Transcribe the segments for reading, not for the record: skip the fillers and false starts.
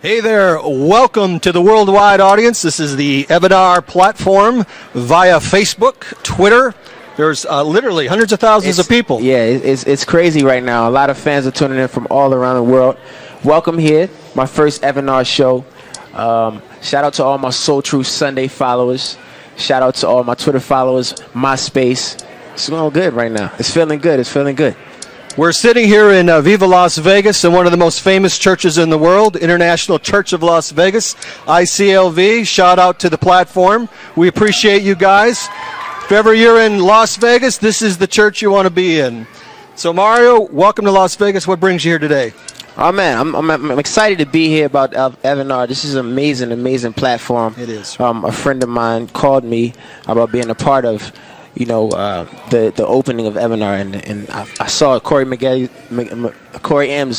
Hey there, welcome to the worldwide audience. This is the Evanar platform via Facebook, Twitter. There's literally hundreds of thousands of people. Yeah, it's crazy right now. A lot of fans are tuning in from all around the world. Welcome here, my first Evanar show. Shout out to all my Soul Truth Sunday followers. Shout out to all my Twitter followers, MySpace. It's going good right now. It's feeling good. It's feeling good. We're sitting here in Viva Las Vegas in one of the most famous churches in the world, International Church of Las Vegas, ICLV. Shout out to the platform. We appreciate you guys. If ever you're in Las Vegas, this is the church you want to be in. So Mario, welcome to Las Vegas. What brings you here today? Oh man, I'm excited to be here about Evanar. This is an amazing platform. It is. A friend of mine called me about being a part of, the opening of Evanar, and I saw Corey M's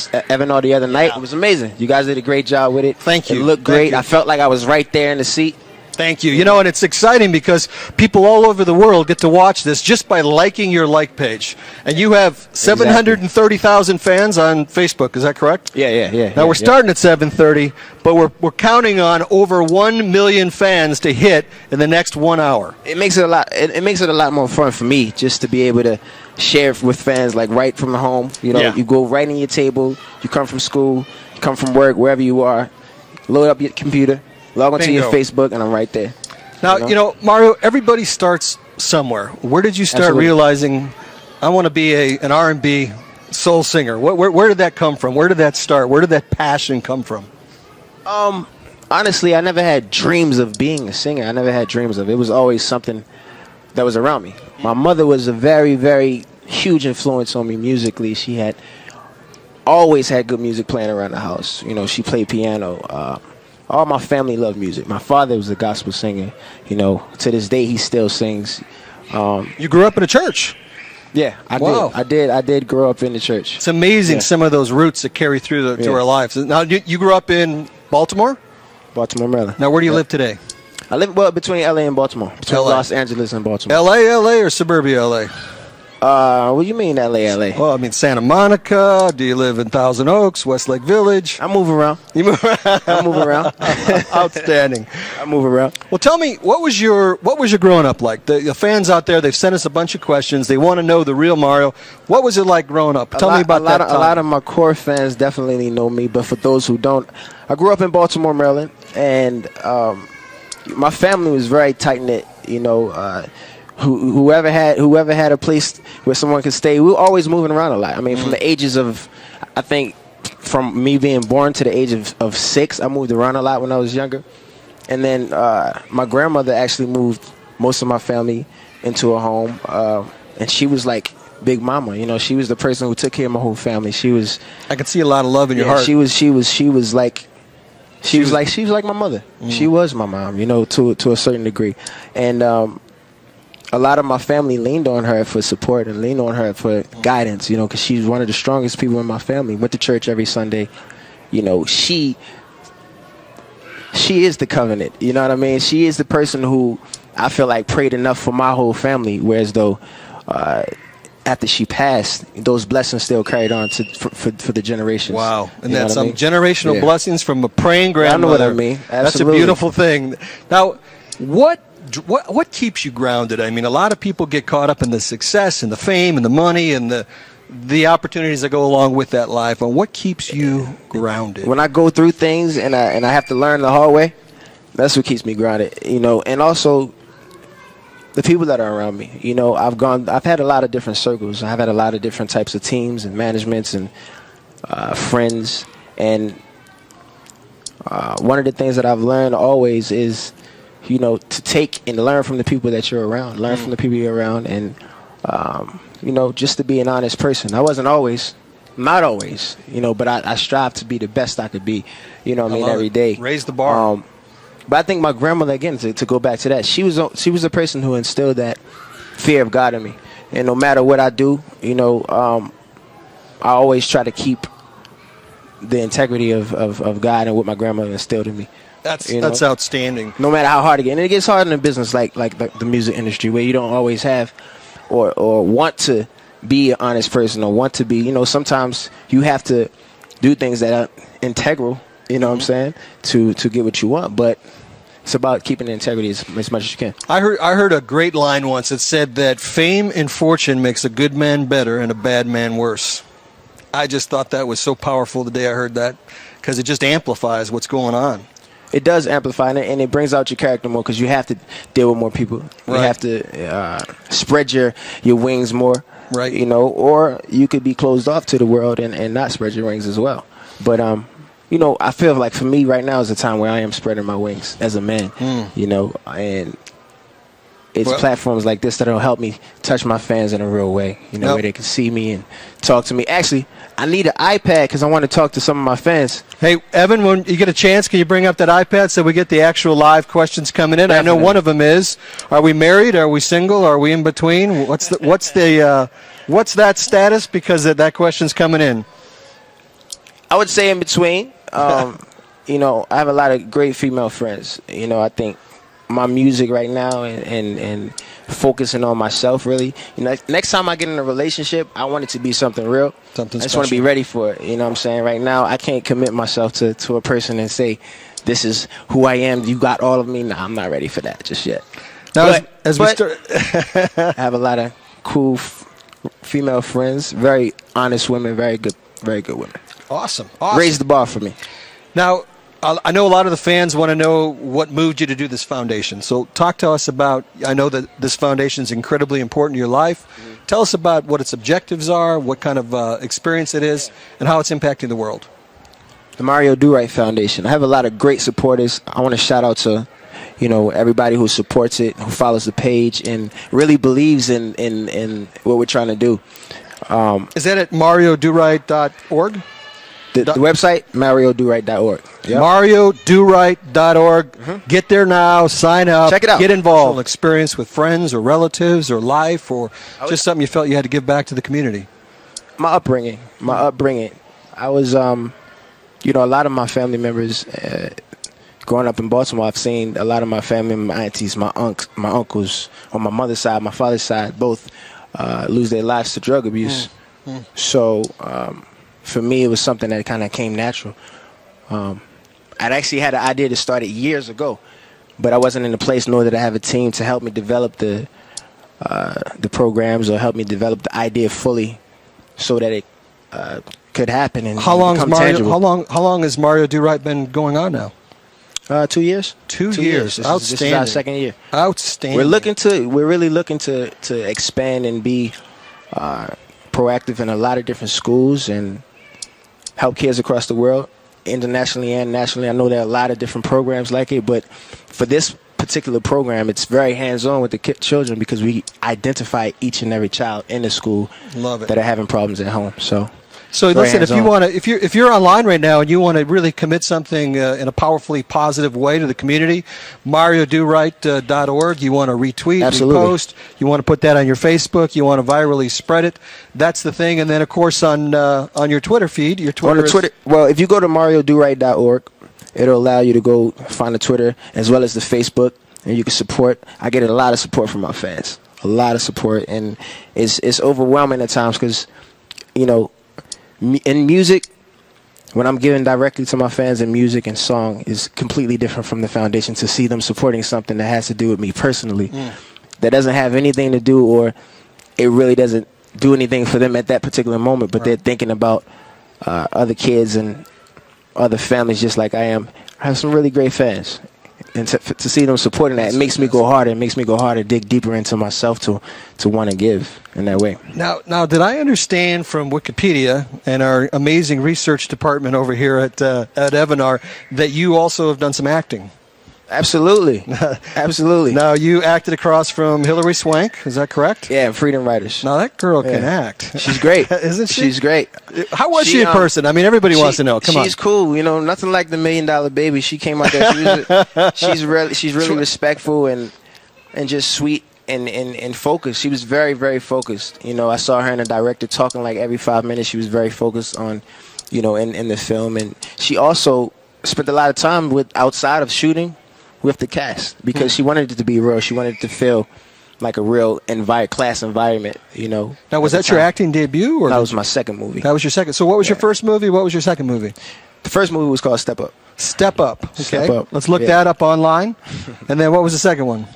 Evanar the other night. Yeah. It was amazing. You guys did a great job with it. Thank you. It looked great. I felt like I was right there in the seat. Thank you. You know, and it's exciting because people all over the world get to watch this just by liking your like page. And you have 730,000 fans on Facebook. Is that correct? Yeah. Now, we're starting at 730, but we're counting on over 1 million fans to hit in the next 1 hour. It makes it a lot. It makes it a lot more fun for me just to be able to share with fans, like right from the home. You go right in your table. You come from school. You come from work, wherever you are. Load up your computer. Log onto your Facebook, and I'm right there. Now, Mario, everybody starts somewhere. Where did you start realizing, I want to be an R&B soul singer? Where did that come from? Where did that start? Where did that passion come from? Honestly, I never had dreams of being a singer. I never had dreams of it. It was always something that was around me. My mother was a very, very huge influence on me musically. She had always had good music playing around the house. She played piano. All my family loved music. My father was a gospel singer. To this day, he still sings. You grew up in a church? Yeah, I did grow up in the church. It's amazing, some of those roots that carry through to our lives. Now, you grew up in Baltimore? Baltimore, Maryland. Now, where do you live today? I live between L.A. and Baltimore. Between Los Angeles and Baltimore. L.A. or suburbia L.A.? What do you mean L.A.? Well, I mean Santa Monica. Do you live in Thousand Oaks, Westlake Village? I move around. You move around? I move around. Outstanding. I move around. Well, tell me, what was your growing up like? The fans out there, they've sent us a bunch of questions. They want to know the real Mario. What was it like growing up? Tell me about that time. A lot of my core fans definitely know me, but for those who don't, I grew up in Baltimore, Maryland, and my family was very tight-knit, Whoever had a place where someone could stay, we were always moving around a lot. I mean, from the ages of, I think, from me being born to the age of 6, I moved around a lot when I was younger. And then my grandmother actually moved most of my family into a home, and she was like Big Mama. She was the person who took care of my whole family. I could see a lot of love in your heart. She was like my mother. She was my mom, to a certain degree, and a lot of my family leaned on her for support and leaned on her for guidance, because she's one of the strongest people in my family. Went to church every Sunday. She is the covenant. You know what I mean? She is the person who I feel like prayed enough for my whole family, whereas though after she passed, those blessings still carried on for the generations. Wow. And that's some generational blessings from a praying grandmother. I know what I mean. Absolutely. That's a beautiful thing. Now, what keeps you grounded? I mean, a lot of people get caught up in the success and the fame and the money and the opportunities that go along with that life. And what keeps you grounded? When I go through things and I have to learn the hard way, that's what keeps me grounded. And also the people that are around me. I've had a lot of different circles. I've had a lot of different types of teams and managements and friends. And one of the things that I've learned always is, to take and learn from the people that you're around, from the people you're around, and, just to be an honest person. I wasn't always, not always, but I strive to be the best I could be, every day. Raise the bar. But I think my grandmother, again, to go back to that, she was the person who instilled that fear of God in me. And no matter what I do, I always try to keep the integrity of God and what my grandmother instilled in me. That's outstanding. No matter how hard it gets. And it gets hard in a business like the music industry, where you don't always have or want to be an honest person or want to be, sometimes you have to do things that are integral You know what I'm saying? To get what you want, but it's about keeping the integrity as much as you can. I heard a great line once that said that fame and fortune makes a good man better and a bad man worse. I just thought that was so powerful the day I heard that, because it just amplifies what's going on. It does amplify, and it brings out your character more, because you have to deal with more people. You have to spread your wings more, right? You know, or you could be closed off to the world and not spread your wings as well. But you know, I feel like for me right now is the time where I am spreading my wings as a man. You know, and it's platforms like this that'll help me touch my fans in a real way. You know, where they can see me and talk to me. Actually, I need an iPad because I want to talk to some of my fans. Hey, Evan, when you get a chance, can you bring up that iPad so we get the actual live questions coming in? Definitely. I know one of them is: are we married? Are we single? Are we in between? What's that status? Because that question's coming in. I would say in between. You know, I have a lot of great female friends. You know, I think my music right now and focusing on myself, really. You know, next time I get in a relationship, I want it to be something real. Something I just special. want to be ready for it. You know what I'm saying? Right now, I can't commit myself to a person and say, this is who I am. You got all of me. No, I'm not ready for that just yet. Now, as we start, I have a lot of cool female friends, very honest women, very good women. Awesome. Raise the bar for me. Now, I know a lot of the fans want to know what moved you to do this foundation. So talk to us about, I know that this foundation is incredibly important to your life. Tell us about what its objectives are, what kind of experience it is, and how it's impacting the world. The Mario Do Right Foundation. I have a lot of great supporters. I want to shout out to, you know, everybody who supports it, who follows the page, and really believes in what we're trying to do. Is that at mariodoright.org? The website, mariodoright.org. Yep. mariodoright.org. Get there now. Sign up. Check it out. Get involved. Experience with friends or relatives or life or just something you felt you had to give back to the community. My upbringing. I was, you know, a lot of my family members, growing up in Baltimore, I've seen a lot of my family, my aunties, my uncles, on my mother's side, my father's side, both lose their lives to drug abuse. So, for me, it was something that kind of came natural. I'd actually had an idea to start it years ago, but I wasn't in a place nor did I have a team to help me develop the programs or help me develop the idea fully so that it could happen and how long has Mario Do Right been going on now? 2 years. 2 years. Outstanding. This is our second year. Outstanding. We're really looking to expand and be proactive in a lot of different schools and help kids across the world, internationally and nationally. I know there are a lot of different programs like it, but for this particular program, it's very hands-on with the children because we identify each and every child in the school that are having problems at home. So listen, if you're online right now and you want to really commit something in a powerfully positive way to the community, mariodoright.org. You want to retweet, repost. You want to put that on your Facebook. You want to virally spread it. That's the thing. And then, of course, on your Twitter feed, well, if you go to mariodoright.org, it'll allow you to go find the Twitter as well as the Facebook, and you can support. I get a lot of support from my fans, a lot of support, and it's overwhelming at times because, you know, in music, when I'm giving directly to my fans in music and song is completely different from the foundation. To see them supporting something that has to do with me personally, that doesn't have anything to do, or it really doesn't do anything for them at that particular moment, but they're thinking about other kids and other families just like I am. I have some really great fans. And to see them supporting that, it makes me go harder. It makes me go harder, dig deeper into myself to want to give in that way. Now, did I understand from Wikipedia and our amazing research department over here at Evanar that you also have done some acting? Absolutely. Absolutely. Now, you acted across from Hilary Swank, is that correct? Yeah, Freedom Writers. Now, that girl can act. She's great. Isn't she? She's great. How was she in person? I mean, everybody wants to know. Come on. She's cool. You know, nothing like the $1 Million Baby. She came out there. She's really respectful and just sweet and focused. She was very, very focused. You know, I saw her and the director talking like every 5 minutes. She was very focused on, you know, in the film. And she also spent a lot of time outside of shooting with the cast because she wanted it to be real. She wanted it to feel like a real class environment, you know. Now, was that your acting debut? Or that was my second movie. That was your second. So what was your first movie? What was your second movie? The first movie was called Step Up. Step Up. Okay. Step Up. Let's look that up online. And then what was the second one?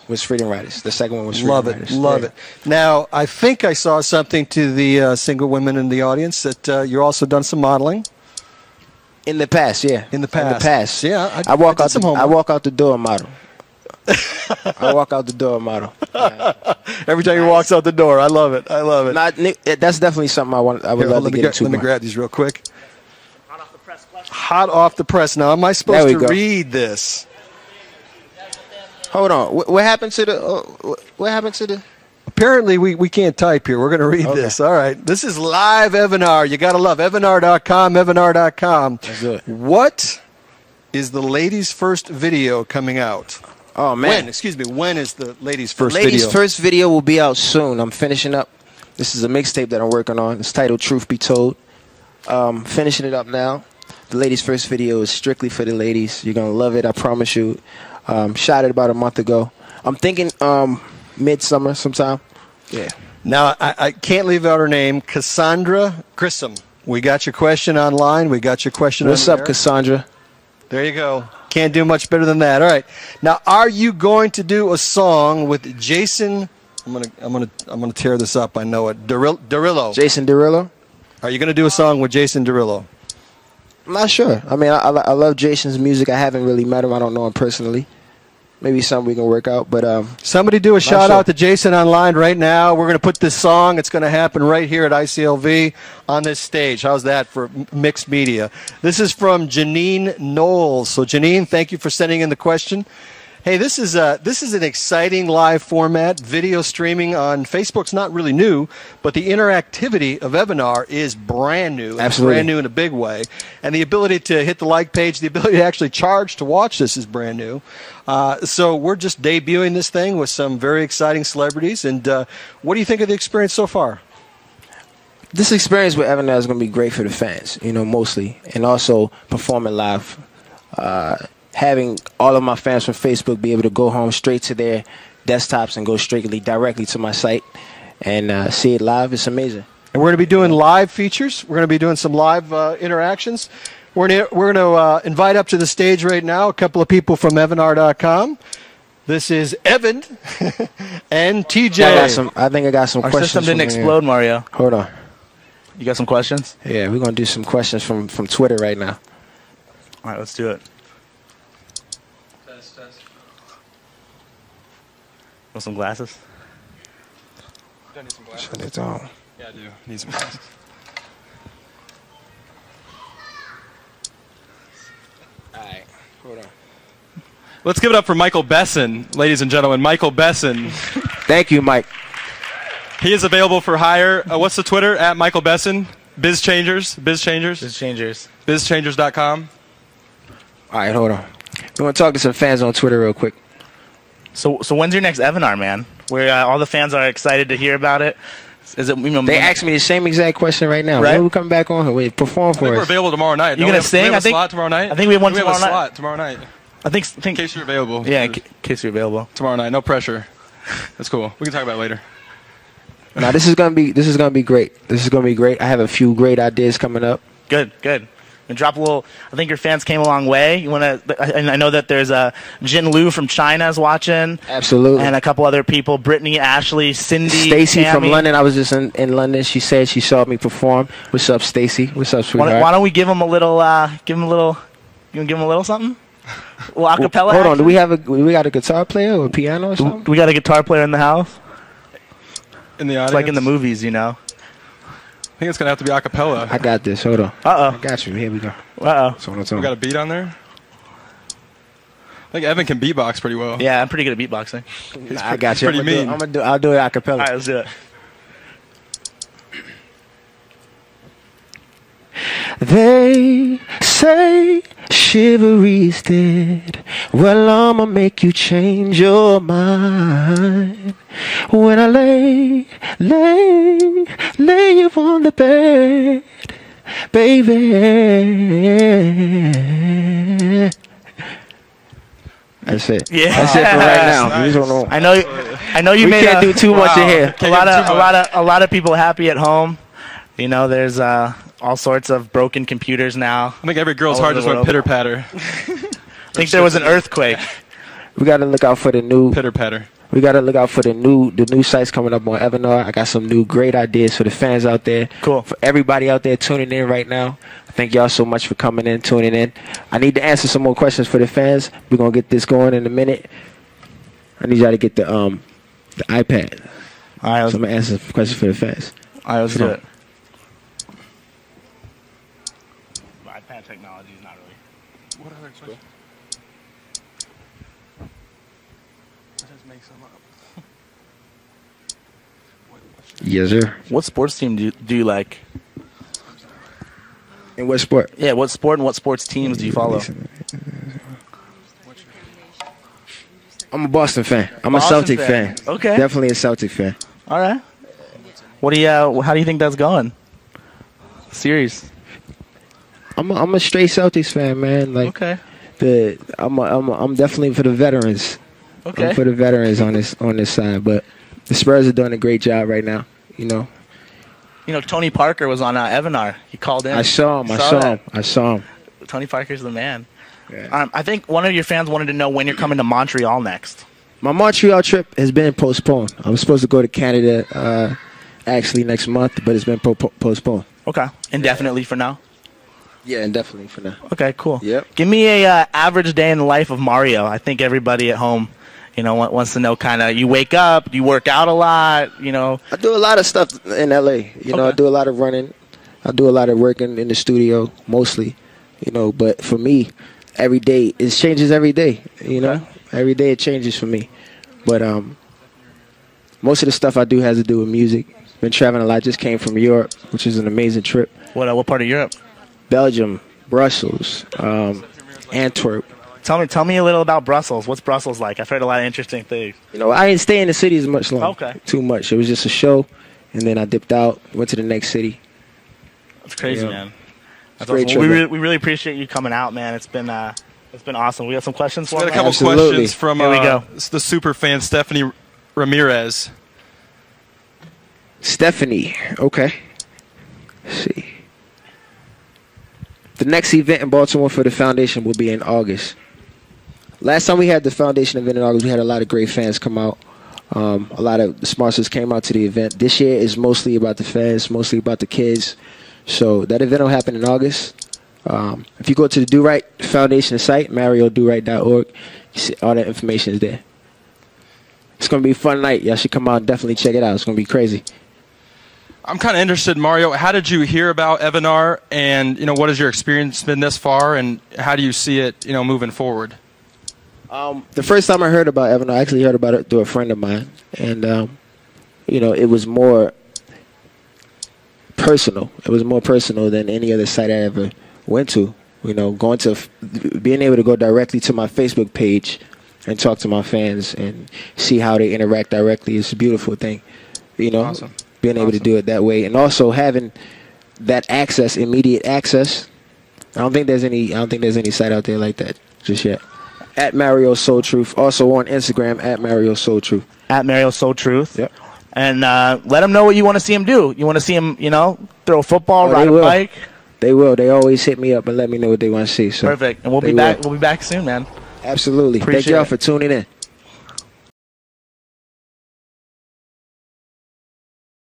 Was Freedom Riders. The second one was Freedom Riders. Love it. Now, I think I saw something to the single women in the audience that you're also done some modeling. In the past, yeah. In the past. Yeah. I walk out the door model. I walk out the door model. Every time he walks out the door. I love it. That's definitely something I would love to get into. Let me grab these real quick. Hot off the press question. Hot off the press. Now, am I supposed to read this? Hold on. What happened to the? Apparently, we can't type here. We're going to read this. All right. This is live Evanar. You got to love Evanar.com, Evanar.com. That's good. What is the ladies' first video coming out? Oh, man. When is the ladies' first video? The ladies' first video will be out soon. I'm finishing up. This is a mixtape that I'm working on. It's titled Truth Be Told. Finishing it up now. The ladies' first video is strictly for the ladies. You're going to love it. I promise you. Shot it about a month ago. I'm thinking midsummer sometime. Yeah. Now, I can't leave out her name. Cassandra Grissom. We got your question online. We got your question What's up, Cassandra? There you go. Can't do much better than that. All right. Now, are you going to do a song with Jason? I'm gonna tear this up. I know it. Derulo. Jason Derulo. Are you going to do a song with Jason Derulo? I'm not sure. I mean, I love Jason's music. I haven't really met him. I don't know him personally. Maybe something we can work out. But somebody do a shout out to Jason online right now. We're going to put this song. It's going to happen right here at ICLV on this stage. How's that for mixed media? This is from Janine Knowles. So Janine, thank you for sending in the question. Hey, this is an exciting live format. Video streaming on Facebook's not really new, but the interactivity of Evanar is brand new. Absolutely. Brand new in a big way. And the ability to hit the like page, the ability to actually charge to watch this is brand new. So we're just debuting this thing with some very exciting celebrities. And what do you think of the experience so far? This experience with Evanar is going to be great for the fans, mostly. And also performing live. Having all of my fans from Facebook be able to go home straight to their desktops and go directly to my site and see it live. It's amazing. And we're going to be doing live features. We're going to be doing some live interactions. We're going to invite up to the stage right now a couple of people from Evanar.com. This is Evan and TJ. I think I got some questions. Our system didn't explode, Mario. Hold on. You got some questions? Yeah, we're going to do some questions from Twitter right now. All right, let's do it. Want some glasses? I need some glasses. Shut it down. Yeah, I do. Need some glasses. All right. Hold on. Let's give it up for Michael Besson, ladies and gentlemen. Michael Besson. Thank you, Mike. He is available for hire. What's the Twitter? At Michael Besson. BizChangers. BizChangers.com. All right, hold on. We want to talk to some fans on Twitter real quick. So when's your next Evanar, man? Where all the fans are excited to hear about it. Is it? They asked me the same exact question right now. Right? When we come back on here? Wait, perform for us. We're available tomorrow night. You gonna sing? We have a slot tomorrow night. I think we have one tomorrow night. tomorrow We have a night. slot tomorrow night. I think. In case you're available. Yeah, in case you're available tomorrow night. No pressure. That's cool. We can talk about it later. Now this is gonna be great. This is gonna be great. I have a few great ideas coming up. Good. And drop a little. I think your fans came a long way. You want to? And I know that there's Jin Lu from China is watching. Absolutely. And a couple other people: Brittany, Ashley, Cindy, Stacy Tammy. from London. I was just in London. She said she saw me perform. What's up, Stacy? What's up, sweetheart? Why don't we give them a little? You give them a little something? Well, acapella. Hold on. Do we got a guitar player or a piano or something? We got a guitar player in the house. In the audience. It's like in the movies, I think it's going to have to be a cappella. I got this. Hold on. Uh-oh. I got you. Here we go. Uh-oh. We got a beat on there? I think Evan can beatbox pretty well. Yeah, I'm pretty good at beatboxing. I got you. Pretty mean. I'll do it a cappella. All right, let's do it. They say chivalry's dead. Well, I'ma make you change your mind. When I lay you on the bed, baby. That's it. Yeah. That's it for right now. Nice. I know you can't do too much in here. A lot of people happy at home. There's all sorts of broken computers now. I think every girl's All heart over just the went world. pitter-patter. I think there was an earthquake. We got to look out for the new. Pitter-patter. We got to look out for the new sites coming up on Evernar. I got some new great ideas for the fans out there. Cool. For everybody out there tuning in right now. Thank y'all so much for coming in, tuning in. I need to answer some more questions for the fans. We're gonna get this going in a minute. I need y'all to get the iPad. All right, So I'm gonna answer some questions for the fans. all right, let's do Come on. it. iPad technology is not really. What other question? Just make some up. Yes, sir. What sports team do you like? In what sport? Yeah, what sport and what sports teams do you follow? I'm a Boston fan. I'm Boston a Celtic fan. fan. Okay. Definitely a Celtic fan. All right. What do you? How do you think that's going? Series. I'm a straight Celtics fan, man. Like Okay. I'm definitely for the veterans. Okay. I'm for the veterans on this side, but the Spurs are doing a great job right now. You know, Tony Parker was on Evanar. He called in. I saw him. I saw him. Tony Parker's the man. Yeah. I think one of your fans wanted to know when you're coming to Montreal next. My Montreal trip has been postponed. I was supposed to go to Canada actually next month, but it's been postponed. Okay. Indefinitely for now. Yeah, indefinitely for now. Okay, cool. Yep. Give me a average day in the life of Mario. I think everybody at home, wants to know kind of, you wake up, you work out a lot, I do a lot of stuff in LA. I do a lot of running. I do a lot of working in the studio, mostly. But for me, every day it changes every day. Every day it changes for me. But most of the stuff I do has to do with music. Been traveling a lot. Just came from Europe, which is an amazing trip. What part of Europe? Belgium, Brussels, Antwerp. Tell me a little about Brussels. What's Brussels like? I've heard a lot of interesting things. I didn't stay in the city as much long. Okay. Too much. It was just a show, and then I dipped out, went to the next city. That's crazy, Yeah. man. That's Great awesome. trip. We really appreciate you coming out, man. It's been awesome. We got some questions for We got a him. couple Absolutely. questions from Here we go. the super fan Stephanie Ramirez. Stephanie. Okay. Let's see. The next event in Baltimore for the foundation will be in August. Last time we had the foundation event in August, we had a lot of great fans come out. A lot of the sponsors came out to the event. This year is mostly about the fans, mostly about the kids. So that event will happen in August. If you go to the Do Right Foundation site, mariodoright.org, you see all that information is there. It's going to be a fun night. Y'all should come out and definitely check it out. It's going to be crazy. I'm kind of interested, Mario. How did you hear about Evanar, and what has your experience been thus far, and how do you see it, moving forward? The first time I heard about Evan, I actually heard about it through a friend of mine, and it was more personal. It was more personal than any other site I ever went to. Going to being able to go directly to my Facebook page and talk to my fans and see how they interact directly is a beautiful thing. Awesome. Being able to do it that way, and also having that access, immediate access. I don't think there's any site out there like that just yet. At Mario Soul Truth. Also on Instagram, at Mario Soul Truth. At Mario Soul Truth. Yep. And let him know what you want to see him do. You want to see him, throw a football, Oh, ride a bike. They will. They always hit me up and let me know what they want to see. So Perfect. And we'll be back soon, man. Absolutely. Appreciate Thank y'all it. for tuning in.